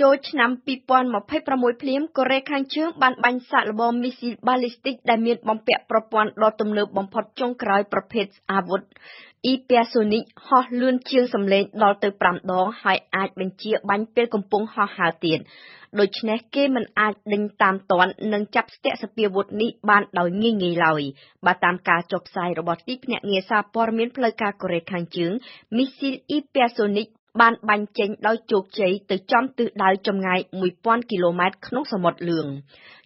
ចូលឆ្នាំ2026ភ្លាមកូរ៉េខាងជើងបានបាញ់សាកល្បងមីស៊ីលបាឡីស្ទិកដែលមានបំពាក់ប្រព័ន្ធដ៏ទំនើបបំផុតចុងក្រោយប្រភេទអាវុធអ៊ីពែសូនីកហោះលឿនជាងសំឡេងដល់ទៅ5ដងហើយអាចបញ្ជាបាញ់ពេលកំពុងហោះហើរទៀតដូច្នេះគេមិនអាចដេញតាមទាន់និងចាប់ស្ទាក់សពាវុធនេះបានដោយងាយៗឡើយបើតាមការចុះផ្សាយរបស់ទីភ្នាក់ងារសារព័ត៌មានផ្លូវការកូរ៉េខាងជើងមីស៊ីលអ៊ីពែសូនីកបានបាញ់ចេញដោយជោគជ័យទៅចំទិសដៅចម្ងាយ 1000 គីឡូម៉ែត្រក្នុងសមុទ្រលឿង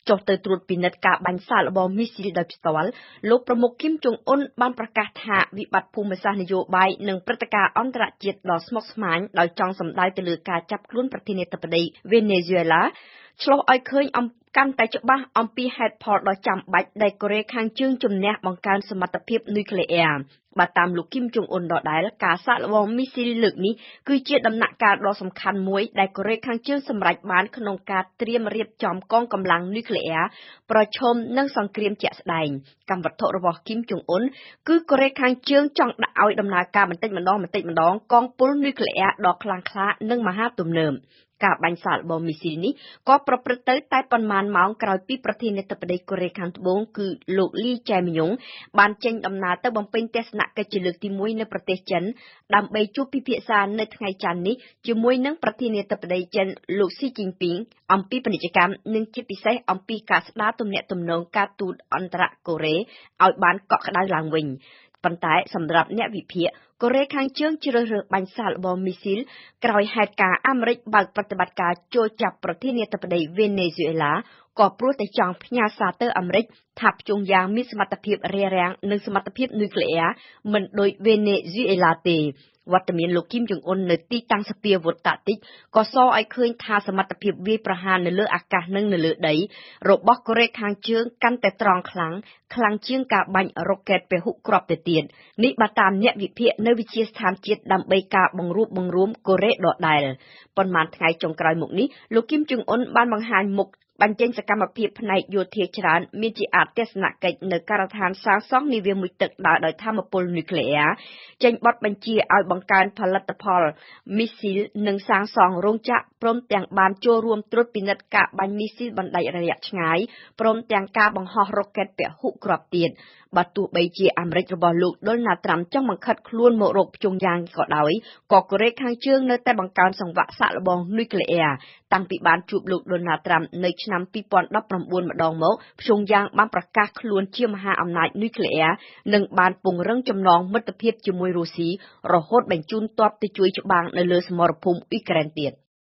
ចុះទៅត្រួតពិនិត្យការបាញ់សាកល្បងមីស៊ីលដោយផ្ទាល់លោកប្រមុខគីមចុងអ៊ុនបានប្រកាសថាវិបត្តិភូមិសាស្ត្រនយោបាយនិងព្រឹត្តិការណ៍អន្តរជាតិដ៏ស្មុគស្មាញដោយចង់សម្ដៅទៅលើការចាប់ខ្លួនប្រធានាធិបតីវេណេស៊ុយអេឡាឆ្លុះឲ្យឃើញកាន់តែច្បាស់អំពីហេតុផលដ៏ចាំបាច់ដែលកូរ៉េខាងជើងជំនះបង្កើនសមត្ថភាពនុយក្លេអ៊ែរបើតាមលោកគីមចុងអ៊ុនដដែលការសាកល្បងមីស៊ីលលើកនេះគឺជាដំណាក់កាលដ៏សំខាន់មួយដែលកូរ៉េខាងជើងសម្រេចបានក្នុងការត្រៀមរៀបចំកងកម្លាំងនុយក្លេអ៊ែរប្រឈមនឹងសង្គ្រាមជាក់ស្ដែងកម្មវត្ថុរបស់គីមចុងអ៊ុនគឺកូរ៉េខាងជើងចង់ដាក់ឲ្យដំណើរការបន្តិចម្ដងកងពលនុយក្លេអ៊ែរដ៏ខ្លាំងក្លានិងមហាទំនើបការបាញ់សាកល្បងមីស៊ីលនេះក៏ប្រព្រឹត្តទៅតែប៉ុន្មានម៉ោងក្រោយពីប្រធានាធិបតីកូរ៉េខាងត្បូងគឺលោកលីចែមយ៉ុងបានចេញដំណើរទៅបំពេញទស្សនកិច្ចជាលើកទី1នៅប្រទេសចិនដើម្បីជួបពិភាក្សានៅថ្ងៃច័ន្ទនេះជាមួយនឹងប្រធានាធិបតីចិនលោកស៊ីជីនពីងអំពីពាណិជ្ជកម្មនិងជាពិសេសអំពីការស្ដារទំនាក់ទំនងការទូតអន្តរកូរ៉េឲ្យបានកក់ក្ដៅឡើងវិញប៉ុន្តែសម្រាប់អ្នកវិភាគកូរ៉េខាងជើងជ្រើសរើសបាញ់សាកល្បងមីស៊ីលក្រោយហេតុការណ៍អាមេរិកបើកប្រតិបត្តិការចូលចាប់ប្រធានាធិបតីវេណេស៊ុយអេឡាក៏ព្រោះតែចង់ផ្ញើសារទៅអាមេរិកថាព្យុងយ៉ាងមានសមត្ថភាពរារាំងនិងសមត្ថភាពនុយក្លេអ៊ែរមិនដូចវេណេស៊ុយអេឡាទេវត្តមានលោកគីមចុងអ៊ុននៅទីតាំងសពាវុធតាក់ទិកក៏សរឲ្យឃើញថាសមត្ថភាពវាយប្រហារនៅលើអាកាសនិងនៅលើដីរបស់កូរ៉េខាងជើងកាន់តែត្រង់ខ្លាំងជាងការបាញ់រ៉ុកកែតពហុគ្រាប់ទៅទៀតនេះបើតាមអ្នកវិភាគនៅវិទ្យាស្ថានជាតិដើម្បីការបង្រួបបង្រួមកូរ៉េដដែលប៉ុន្មានថ្ងៃចុងក្រោយមកនេះលោកគីមចុងអ៊ុនបានបង្ហាញមុខបញ្ចេញសកម្មភាពផ្នែកយោធាច្រើនមានជាអទស្សនកិច្ចនៅការដ្ឋានសាងសង់នាវាមួយទឹកដើរដោយថាមពលនុយក្លេអ៊ែរចេញបទបញ្ជាឲ្យបង្កើនផលិតផលមីស៊ីលនិងសាងសង់រោងចក្រព្រមទាំងបានចូលរួមត្រួតពិនិត្យការបាញ់មីស៊ីលបណ្ដាច់រយៈឆ្ងាយព្រមទាំងការបង្ហោះរ៉ុកកែតពហុគ្រាប់ទៀតបើទោះបីជាអាមេរិករបស់លោកដូណាល់ត្រាំចង់បង្ខិតខ្លួនមករកព្យុងយ៉ាងក៏ដោយក៏កូរ៉េខាងជើងនៅតែបង្កើនសង្វាក់សាកល្បងនុយក្លេអ៊ែរតាំងពីបានជួបលោកដូណាល់ត្រាំនៅឆ្នាំ2019ម្ដងមកព្យុងយ៉ាងបានប្រកាសខ្លួនជាមហាអំណាចនុយក្លេអ៊ែរនិងបានពង្រឹងចំណងមិត្តភាពជាមួយរុស្ស៊ីរហូតបញ្ជូនទ័ពទៅជួយច្បាំងនៅលើសមរភូមិអ៊ុយក្រែនទៀត